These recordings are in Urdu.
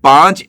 5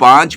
5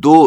2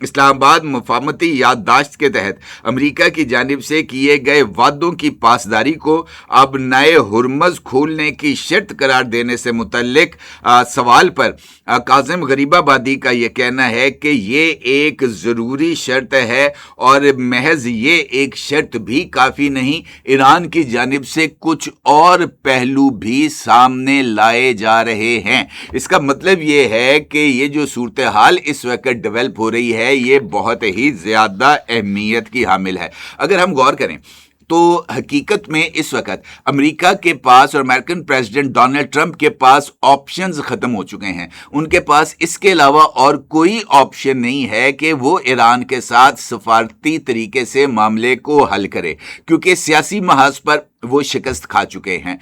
اسلام آباد مفاہمتی یادداشت کے تحت امریکہ کی جانب سے کیے گئے وعدوں کی پاسداری کو اب نئے ہرمز کھولنے کی شرط قرار دینے سے متعلق سوال پر کاظم غریب آبادی کا یہ کہنا ہے کہ یہ ایک ضروری شرط ہے اور محض یہ ایک شرط بھی کافی نہیں، ایران کی جانب سے کچھ اور پہلو بھی سامنے لائے جا رہے ہیں۔ اس کا مطلب یہ ہے کہ یہ جو صورتحال اس وقت ڈیولپ ہو رہی ہے یہ بہت ہی زیادہ اہمیت کی حامل ہے۔ اگر ہم غور کریں تو حقیقت میں اس وقت امریکہ کے پاس اور امریکن پریزیڈنٹ ڈونلڈ ٹرمپ کے پاس آپشنز ختم ہو چکے ہیں۔ ان کے پاس اس کے علاوہ اور کوئی آپشن نہیں ہے کہ وہ ایران کے ساتھ سفارتی طریقے سے معاملے کو حل کرے، کیونکہ سیاسی محاذ پر وہ شکست کھا چکے ہیں۔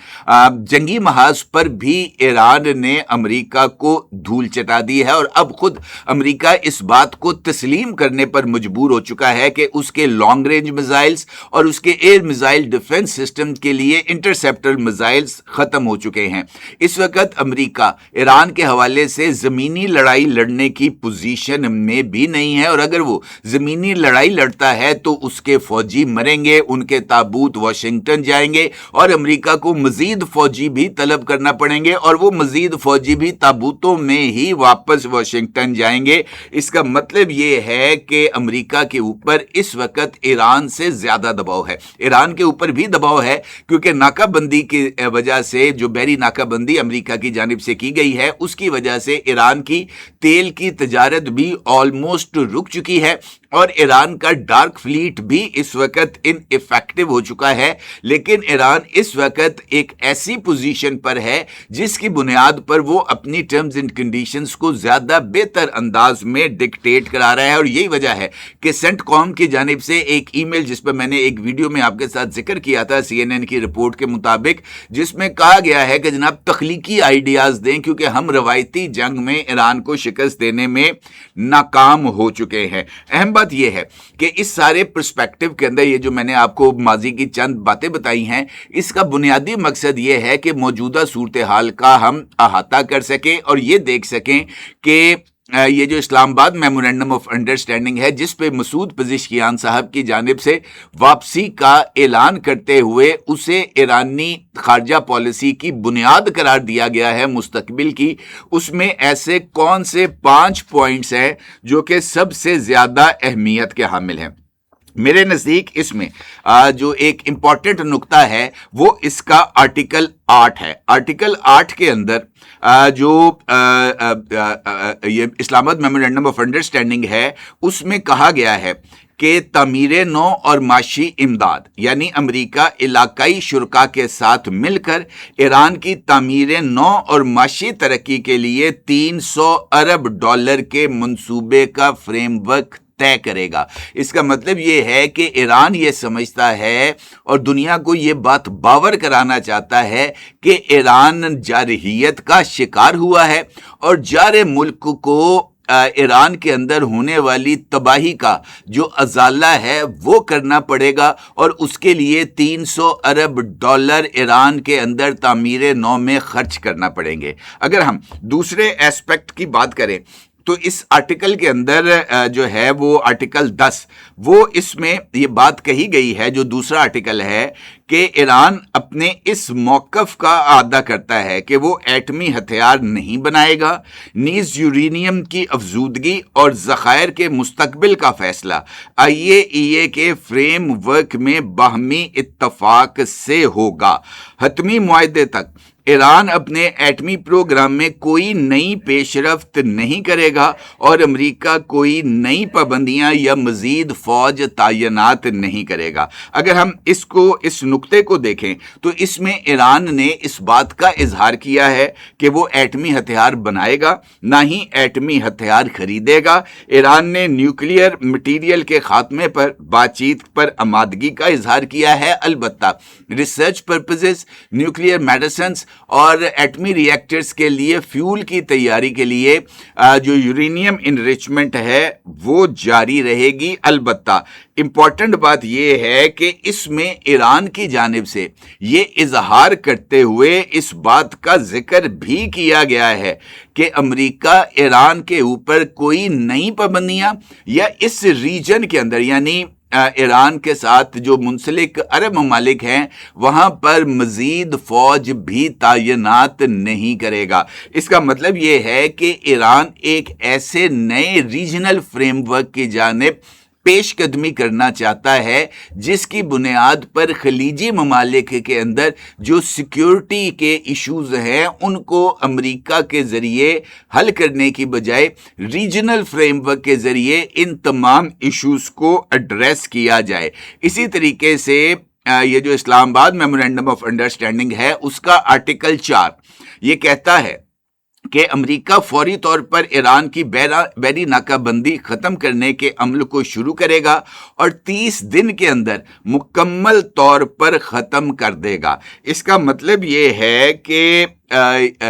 جنگی محاذ پر بھی ایران نے امریکہ کو دھول چٹا دی ہے، اور اب خود امریکہ اس بات کو تسلیم کرنے پر مجبور ہو چکا ہے کہ اس کے لانگ رینج میزائلز اور اس کے ایئر میزائل ڈیفنس سسٹم کے لیے انٹرسیپٹر میزائلز ختم ہو چکے ہیں۔ اس وقت امریکہ ایران کے حوالے سے زمینی لڑائی لڑنے کی پوزیشن میں بھی نہیں ہے، اور اگر وہ زمینی لڑائی لڑتا ہے تو اس کے فوجی مریں گے، ان کے تابوت واشنگٹن جائیں گے، اور امریکہ کو مزید فوجی بھی طلب کرنا پڑیں گے، اور وہ مزید فوجی بھی تابوتوں میں ہی واپس واشنگٹن جائیں گے۔ اس کا مطلب یہ ہے کہ امریکہ کے اوپر اس وقت ایران سے زیادہ دباؤ ہے۔ ایران کے اوپر بھی دباؤ ہے کیونکہ ناکہ بندی کی وجہ سے، جو بحری ناکہ بندی امریکہ کی جانب سے کی گئی ہے، اس کی وجہ سے ایران کی تیل کی تجارت بھی آلموسٹ رک چکی ہے، اور ایران کا ڈارک فلیٹ بھی اس وقت ان ایفیکٹو ہو چکا ہے۔ لیکن ایران اس وقت ایک ایسی پوزیشن پر ہے جس کی بنیاد پر وہ اپنی ٹرمز اینڈ کنڈیشنز کو زیادہ بہتر انداز میں ڈکٹیٹ کرا رہا ہے، اور یہی وجہ ہے کہ سینٹ کام کی جانب سے ایک ای میل، جس پر میں نے ایک ویڈیو میں آپ کے ساتھ ذکر کیا تھا CNN کی رپورٹ کے مطابق، جس میں کہا گیا ہے کہ جناب تخلیقی آئیڈیاز دیں کیونکہ ہم روایتی جنگ میں ایران کو شکست دینے میں ناکام ہو چکے ہیں۔ اہم بات یہ ہے کہ اس سارے پرسپیکٹو کے اندر یہ جو میں نے آپ کو ماضی کی چند باتیں بتائی ہیں، اس کا بنیادی مقصد یہ ہے کہ موجودہ صورتحال کا ہم احاطہ کر سکیں اور یہ دیکھ سکیں کہ یہ جو اسلام آباد میمورینڈم آف انڈرسٹینڈنگ ہے، جس پہ مسعود پزشکیان صاحب کی جانب سے واپسی کا اعلان کرتے ہوئے اسے ایرانی خارجہ پالیسی کی بنیاد قرار دیا گیا ہے مستقبل کی، اس میں ایسے کون سے 5 پوائنٹس ہیں جو کہ سب سے زیادہ اہمیت کے حامل ہیں۔ میرے نزدیک اس میں جو ایک امپورٹنٹ نقطہ ہے وہ اس کا آرٹیکل 8 ہے۔ آرٹیکل 8 کے اندر جو یہ اسلام آباد میمورینڈم آف انڈرسٹینڈنگ ہے، اس میں کہا گیا ہے کہ تعمیر نو اور معاشی امداد، یعنی امریکہ علاقائی شرکاء کے ساتھ مل کر ایران کی تعمیر نو اور معاشی ترقی کے لیے $300 ارب کے منصوبے کا فریم ورک طے کرے گا۔ اس کا مطلب یہ ہے کہ ایران یہ سمجھتا ہے اور دنیا کو یہ بات باور کرانا چاہتا ہے کہ ایران جارحیت کا شکار ہوا ہے، اور جار ملک کو ایران کے اندر ہونے والی تباہی کا جو ازالہ ہے وہ کرنا پڑے گا، اور اس کے لیے $300 ارب ایران کے اندر تعمیر نو میں خرچ کرنا پڑیں گے۔ اگر ہم دوسرے ایسپیکٹ کی بات کریں تو اس آرٹیکل کے اندر جو ہے وہ آرٹیکل 10، وہ اس میں یہ بات کہی گئی ہے، جو دوسرا آرٹیکل ہے، کہ ایران اپنے اس موقف کا اعادہ کرتا ہے کہ وہ ایٹمی ہتھیار نہیں بنائے گا، نیز یورینیم کی افزودگی اور ذخائر کے مستقبل کا فیصلہ IAEA کے فریم ورک میں باہمی اتفاق سے ہوگا۔ حتمی معاہدے تک ایران اپنے ایٹمی پروگرام میں کوئی نئی پیش رفت نہیں کرے گا، اور امریکہ کوئی نئی پابندیاں یا مزید فوج تعینات نہیں کرے گا۔ اگر ہم اس نقطے کو دیکھیں تو اس میں ایران نے اس بات کا اظہار کیا ہے کہ وہ ایٹمی ہتھیار بنائے گا، نہ ہی ایٹمی ہتھیار خریدے گا۔ ایران نے نیوکلیئر مٹیریل کے خاتمے پر بات چیت پر آمادگی کا اظہار کیا ہے، البتہ ریسرچ پرپزز، نیوکلیئر میڈیسنز اور ایٹمی ریئیکٹرز کے لیے فیول کی تیاری کے لیے جو یورینیم انریچمنٹ ہے وہ جاری رہے گی۔ البتہ امپورٹنٹ بات یہ ہے کہ اس میں ایران کی جانب سے یہ اظہار کرتے ہوئے اس بات کا ذکر بھی کیا گیا ہے کہ امریکہ ایران کے اوپر کوئی نئی پابندیاں یا اس ریجن کے اندر یعنی ایران کے ساتھ جو منسلک عرب ممالک ہیں وہاں پر مزید فوج بھی تعینات نہیں کرے گا۔ اس کا مطلب یہ ہے کہ ایران ایک ایسے نئے ریجنل فریم ورک کی جانب پیش قدمی کرنا چاہتا ہے جس کی بنیاد پر خلیجی ممالک کے اندر جو سیکیورٹی کے ایشوز ہیں ان کو امریکہ کے ذریعے حل کرنے کی بجائے ریجنل فریم ورک کے ذریعے ان تمام ایشوز کو ایڈریس کیا جائے۔ اسی طریقے سے یہ جو اسلام آباد میمورینڈم آف انڈرسٹینڈنگ ہے اس کا آرٹیکل 4 یہ کہتا ہے کہ امریکہ فوری طور پر ایران کی بحری ناکہ بندی ختم کرنے کے عمل کو شروع کرے گا اور 30 دن کے اندر مکمل طور پر ختم کر دے گا۔ اس کا مطلب یہ ہے کہ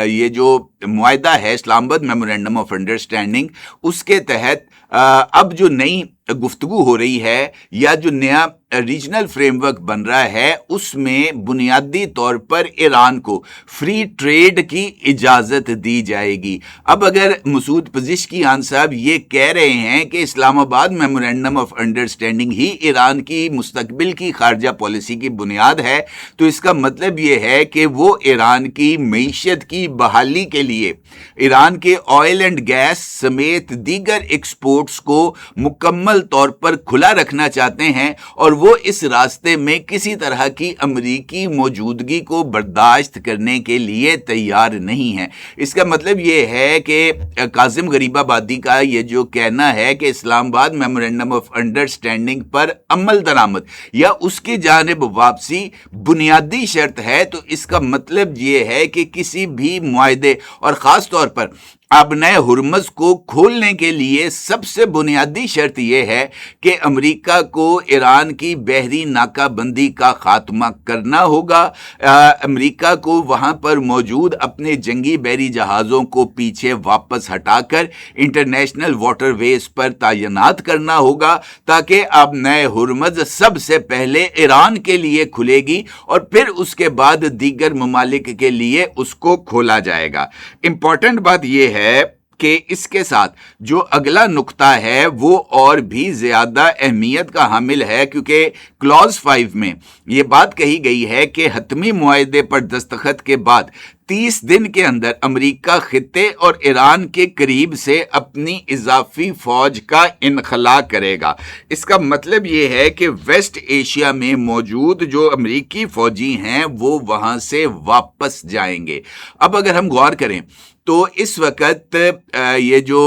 یہ جو معاہدہ ہے اسلام آباد میمورینڈم آف انڈرسٹینڈنگ اس کے تحت اب جو نئی گفتگو ہو رہی ہے یا جو نیا ریجنل فریم ورک بن رہا ہے اس میں بنیادی طور پر ایران کو فری ٹریڈ کی اجازت دی جائے گی۔ اب اگر مسعود پزشکیان صاحب یہ کہہ رہے ہیں کہ اسلام آباد میمورینڈم آف انڈرسٹینڈنگ ہی ایران کی مستقبل کی خارجہ پالیسی کی بنیاد ہے تو اس کا مطلب یہ ہے کہ وہ ایران کی معیشت کی بحالی کے لیے ایران کے آئل اینڈ گیس سمیت دیگر ایکسپورٹس کو مکمل طور پر کھلا رکھنا چاہتے ہیں اور وہ اس راستے میں کسی طرح کی امریکی موجودگی کو برداشت کرنے کے لیے تیار نہیں ہے۔ اس کا مطلب یہ ہے کہ کاظم غریب آبادی کا یہ جو کہنا ہے کہ اسلام آباد میمورینڈم آف انڈرسٹینڈنگ پر عمل درآمد یا اس کی جانب واپسی بنیادی شرط ہے تو اس کا مطلب یہ ہے کہ کسی بھی معاہدے اور خاص طور پر ابنۂ ہرمز کو کھولنے کے لیے سب سے بنیادی شرط یہ ہے کہ امریکہ کو ایران کی بحری ناکہ بندی کا خاتمہ کرنا ہوگا، امریکہ کو وہاں پر موجود اپنے جنگی بحری جہازوں کو پیچھے واپس ہٹا کر انٹرنیشنل واٹر ویز پر تعینات کرنا ہوگا تاکہ ابنۂ ہرمز سب سے پہلے ایران کے لیے کھلے گی اور پھر اس کے بعد دیگر ممالک کے لیے اس کو کھولا جائے گا۔ امپورٹنٹ بات یہ ہے کہ اس کے ساتھ جو اگلا نقطہ ہے وہ اور بھی زیادہ اہمیت کا حامل ہے کیونکہ کلوز 5 میں یہ بات کہی گئی ہے کہ حتمی معاہدے پر دستخط کے بعد 30 دن کے اندر امریکہ خطے اور ایران کے قریب سے اپنی اضافی فوج کا انخلا کرے گا۔ اس کا مطلب یہ ہے کہ ویسٹ ایشیا میں موجود جو امریکی فوجی ہیں وہ وہاں سے واپس جائیں گے۔ اب اگر ہم غور کریں تو اس وقت یہ جو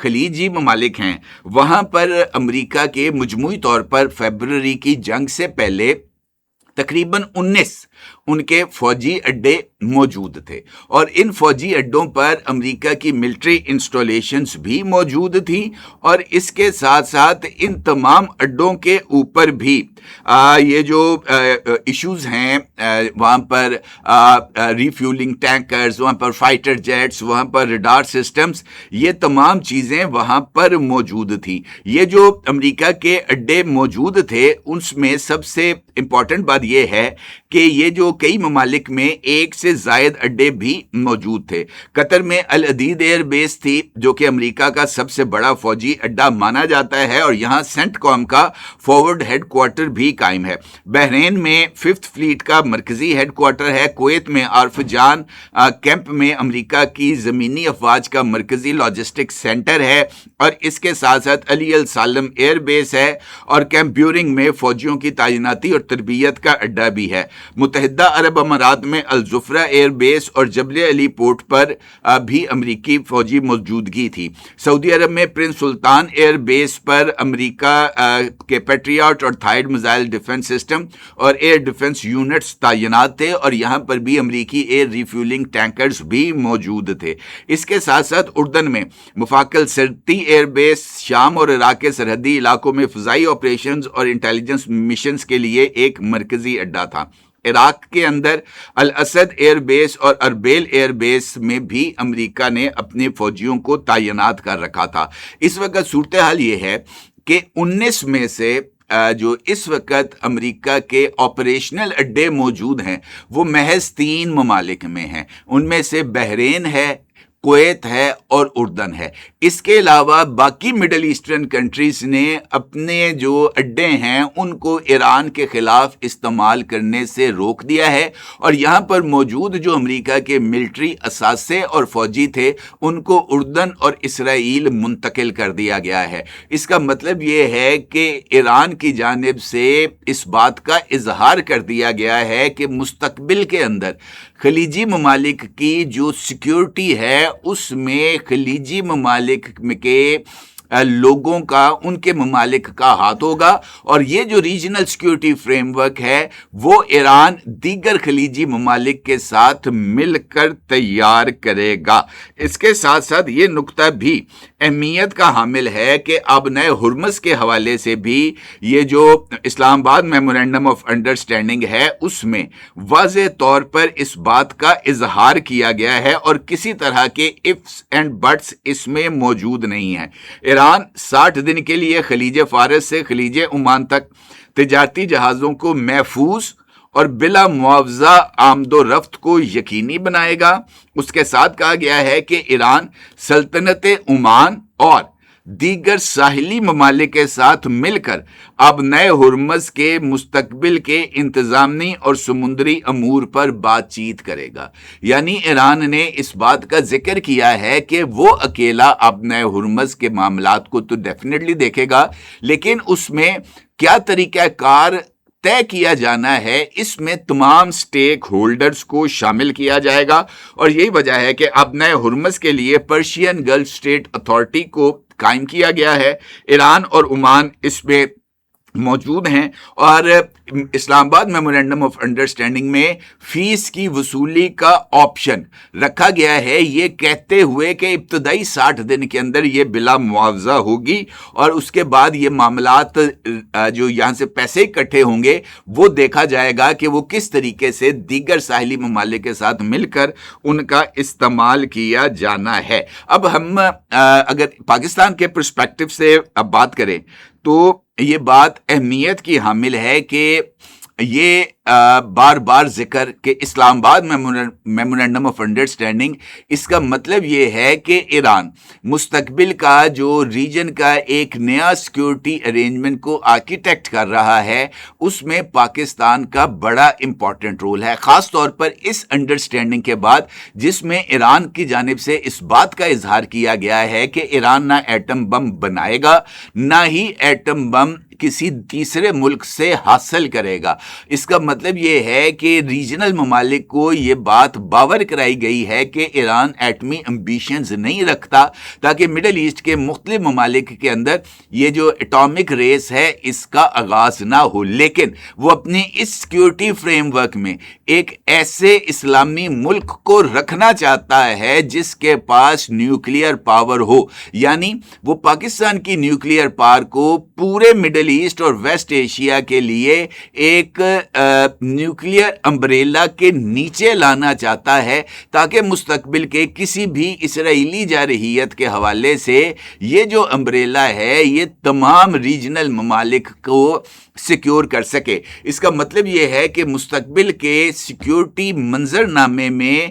خلیجی ممالک ہیں وہاں پر امریکہ کے مجموعی طور پر فیبروری کی جنگ سے پہلے تقریباً 19 ان کے فوجی اڈے موجود تھے اور ان فوجی اڈوں پر امریکہ کی ملٹری انسٹالیشنز بھی موجود تھیں اور اس کے ساتھ ساتھ ان تمام اڈوں کے اوپر بھی یہ جو ایشوز ہیں وہاں پر ریفیولنگ ٹینکرز، وہاں پر فائٹر جیٹس، وہاں پر ریڈار سسٹمز، یہ تمام چیزیں وہاں پر موجود تھیں۔ یہ جو امریکہ کے اڈے موجود تھے اس میں سب سے امپورٹنٹ بات یہ ہے کہ یہ جو کئی ممالک میں ایک سے زائد اڈے بھی موجود تھے۔ قطر میں العدید ایئر بیس تھی جو کہ امریکہ کا سب سے بڑا فوجی اڈا مانا جاتا ہے اور یہاں سینٹ کام کا فارورڈ ہیڈ کوارٹر بھی قائم ہے۔ بحرین میں 5th فلیٹ کا مرکزی ہیڈ کوارٹر ہے۔ کویت میں عارف جان کیمپ میں امریکہ کی زمینی افواج کا مرکزی لاجسٹک سینٹر ہے اور اس کے ساتھ ساتھ علی السالم ایئر بیس ہے اور کیمپ بیورنگ میں فوجیوں کی تعیناتی اور تربیت کا اڈا بھی ہے۔ متحدہ عرب امارات میں الزفرہ ایئر بیس اور جبل علی پورٹ پر بھی امریکی فوجی موجودگی تھی۔ سعودی عرب میں پرنس سلطان ایئر بیس پر امریکہ کے پیٹریاٹ اور تھائیڈ میزائل ڈیفنس سسٹم اور ایئر ڈیفنس یونٹس تعینات تھے اور یہاں پر بھی امریکی ایئر ریفیولنگ ٹینکرز بھی موجود تھے۔ اس کے ساتھ ساتھ اردن میں مفاقل سرتی ایئر بیس، شام اور عراق کے سرحدی علاقوں میں فضائی آپریشنز اور انٹیلیجنس مشنز کے لیے ایک مرکزی اڈا تھا۔ عراق کے اندر الاسد ایئر بیس اور اربیل ایئر بیس میں بھی امریکہ نے اپنے فوجیوں کو تعینات کر رکھا تھا۔ اس وقت صورتحال یہ ہے کہ 19 میں سے جو اس وقت امریکہ کے آپریشنل اڈے موجود ہیں وہ محض 3 ممالک میں ہیں، ان میں سے بحرین ہے، کویت ہے اور اردن ہے۔ اس کے علاوہ باقی مڈل ایسٹرن کنٹریز نے اپنے جو اڈے ہیں ان کو ایران کے خلاف استعمال کرنے سے روک دیا ہے، اور یہاں پر موجود جو امریکہ کے ملٹری اثاثے اور فوجی تھے ان کو اردن اور اسرائیل منتقل کر دیا گیا ہے۔ اس کا مطلب یہ ہے کہ ایران کی جانب سے اس بات کا اظہار کر دیا گیا ہے کہ مستقبل کے اندر خلیجی ممالک کی جو سیکیورٹی ہے اس میں خلیجی ممالک کے لوگوں کا، ان کے ممالک کا ہاتھ ہوگا، اور یہ جو ریجنل سیکیورٹی فریم ورک ہے وہ ایران دیگر خلیجی ممالک کے ساتھ مل کر تیار کرے گا۔ اس کے ساتھ ساتھ یہ نقطہ بھی اہمیت کا حامل ہے کہ اب نئے ہرمز کے حوالے سے بھی یہ جو اسلام آباد میمورینڈم آف انڈرسٹینڈنگ ہے اس میں واضح طور پر اس بات کا اظہار کیا گیا ہے، اور کسی طرح کے ifs اینڈ بٹس اس میں موجود نہیں ہیں۔ ایران 60 دن کے لیے خلیج فارس سے خلیج عمان تک تجارتی جہازوں کو محفوظ اور بلا معاوضہ آمد و رفت کو یقینی بنائے گا۔ اس کے ساتھ کہا گیا ہے کہ ایران سلطنت عمان اور دیگر ساحلی ممالک کے ساتھ مل کر اب نئے ہرمز کے مستقبل کے انتظامی اور سمندری امور پر بات چیت کرے گا۔ یعنی ایران نے اس بات کا ذکر کیا ہے کہ وہ اکیلا اب نئے ہرمز کے معاملات کو تو ڈیفینیٹلی دیکھے گا، لیکن اس میں کیا طریقہ کار طے کیا جانا ہے اس میں تمام سٹیک ہولڈرز کو شامل کیا جائے گا، اور یہی وجہ ہے کہ اب نئے ہرمز کے لیے پرشین گلف اسٹیٹ اتھارٹی کو قائم کیا گیا ہے۔ ایران اور عمان اس میں موجود ہیں، اور اسلام آباد میمورینڈم آف انڈرسٹینڈنگ میں فیس کی وصولی کا آپشن رکھا گیا ہے، یہ کہتے ہوئے کہ ابتدائی 60 دن کے اندر یہ بلا معاوضہ ہوگی، اور اس کے بعد یہ معاملات جو یہاں سے پیسے اکٹھے ہوں گے وہ دیکھا جائے گا کہ وہ کس طریقے سے دیگر ساحلی ممالک کے ساتھ مل کر ان کا استعمال کیا جانا ہے۔ اب ہم اگر پاکستان کے پرسپیکٹو سے اب بات کریں تو یہ بات اہمیت کی حامل ہے کہ یہ بار بار ذکر کہ اسلام آباد میمورینڈم آف انڈرسٹینڈنگ، اس کا مطلب یہ ہے کہ ایران مستقبل کا جو ریجن کا ایک نیا سیکیورٹی ارینجمنٹ کو آرکیٹیکٹ کر رہا ہے اس میں پاکستان کا بڑا امپورٹنٹ رول ہے، خاص طور پر اس انڈرسٹینڈنگ کے بعد جس میں ایران کی جانب سے اس بات کا اظہار کیا گیا ہے کہ ایران نہ ایٹم بم بنائے گا نہ ہی ایٹم بم کسی تیسرے ملک سے حاصل کرے گا۔ اس کا مطلب یہ ہے کہ ریجنل ممالک کو یہ بات باور کرائی گئی ہے کہ ایران ایٹمی امبیشنز نہیں رکھتا، تاکہ مڈل ایسٹ کے مختلف ممالک کے اندر یہ جو اٹامک ریس ہے اس کا آغاز نہ ہو، لیکن وہ اپنی اس سیکیورٹی فریم ورک میں ایک ایسے اسلامی ملک کو رکھنا چاہتا ہے جس کے پاس نیوکلیئر پاور ہو، یعنی وہ پاکستان کی نیوکلیئر پاور کو پورے مڈل ایسٹ اور ویسٹ ایشیا کے لیے ایک نیوکلیئر امبریلا کے نیچے لانا چاہتا ہے، تاکہ مستقبل کے کسی بھی اسرائیلی جارحیت کے حوالے سے یہ جو امبریلا ہے یہ تمام ریجنل ممالک کو سیکیور کر سکے۔ اس کا مطلب یہ ہے کہ مستقبل کے سیکیورٹی منظر نامے میں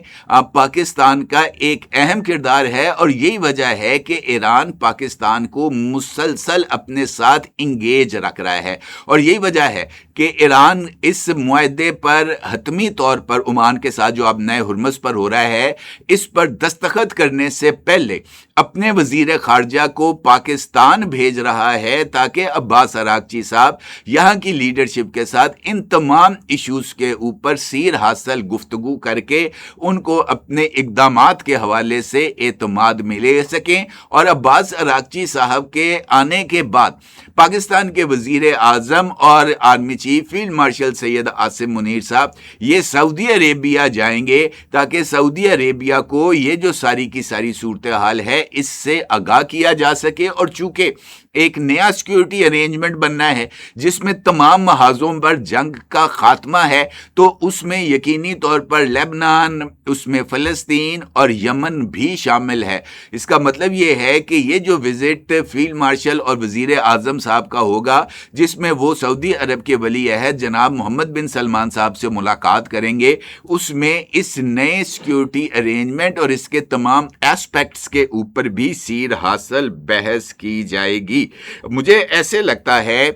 پاکستان کا ایک اہم کردار ہے، اور یہی وجہ ہے کہ ایران پاکستان کو مسلسل اپنے ساتھ انگیج رکھ رہا ہے، اور یہی وجہ ہے کہ ایران اس معاہدے پر حتمی طور پر عمان کے ساتھ جو اب نئے ہرمز پر ہو رہا ہے اس پر دستخط کرنے سے پہلے اپنے وزیر خارجہ کو پاکستان بھیج رہا ہے، تاکہ عباس عراقچی صاحب یہاں کی لیڈرشپ کے ساتھ ان تمام ایشوز کے اوپر سیر حاصل گفتگو کر کے ان کو اپنے اقدامات کے حوالے سے اعتماد میں لے سکیں، اور عباس عراقچی صاحب کے آنے کے بعد پاکستان کے وزیر اعظم اور army chief field marshal Syed Asim Munir صاحب یہ سعودی عربیہ جائیں گے، تاکہ سعودی عربیہ کو یہ جو ساری کی ساری صورتحال ہے اس سے آگاہ کیا جا سکے، اور چونکہ ایک نیا سیکیورٹی ارینجمنٹ بننا ہے جس میں تمام محاذوں پر جنگ کا خاتمہ ہے، تو اس میں یقینی طور پر لیبنان، اس میں فلسطین اور یمن بھی شامل ہے۔ اس کا مطلب یہ ہے کہ یہ جو وزٹ فیلڈ مارشل اور وزیر اعظم صاحب کا ہوگا، جس میں وہ سعودی عرب کے ولی عہد جناب محمد بن سلمان صاحب سے ملاقات کریں گے، اس میں اس نئے سیکیورٹی ارینجمنٹ اور اس کے تمام ایسپیکٹس کے اوپر بھی سیر حاصل بحث کی جائے گی۔ مجھے ایسے لگتا ہے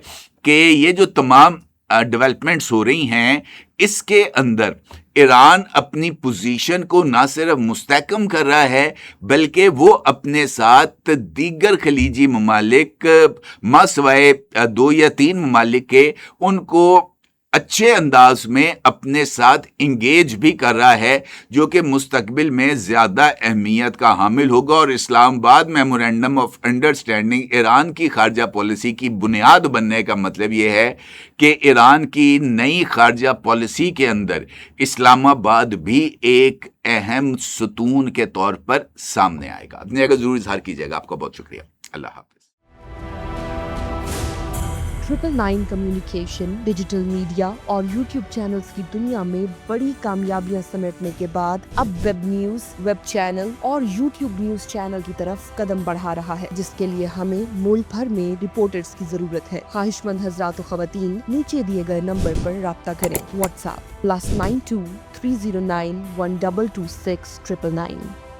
کہ یہ جو تمام ڈیولپمنٹس ہو رہی ہیں، اس کے اندر ایران اپنی پوزیشن کو نہ صرف مستحکم کر رہا ہے، بلکہ وہ اپنے ساتھ دیگر خلیجی ممالک ما سوائے 2 یا 3 ممالک کے، ان کو اچھے انداز میں اپنے ساتھ انگیج بھی کر رہا ہے، جو کہ مستقبل میں زیادہ اہمیت کا حامل ہوگا۔ اور اسلام آباد میمورینڈم آف انڈرسٹینڈنگ ایران کی خارجہ پالیسی کی بنیاد بننے کا مطلب یہ ہے کہ ایران کی نئی خارجہ پالیسی کے اندر اسلام آباد بھی ایک اہم ستون کے طور پر سامنے آئے گا۔ اپنی جگہ ضرور اظہار کیجیے گا۔ آپ کا بہت شکریہ۔ اللہ حافظ۔ 999 کمیونیکیشن، ڈیجیٹل میڈیا اور یوٹیوب چینلز کی دنیا میں بڑی کامیابیاں سمیٹنے کے بعد اب ویب نیوز، ویب چینل اور یوٹیوب نیوز چینل کی طرف قدم بڑھا رہا ہے، جس کے لیے ہمیں ملک بھر میں رپورٹرز کی ضرورت ہے۔ خواہش مند حضرات و خواتین نیچے دیے گئے نمبر پر رابطہ کریں۔ What's app +92 309 1226 999۔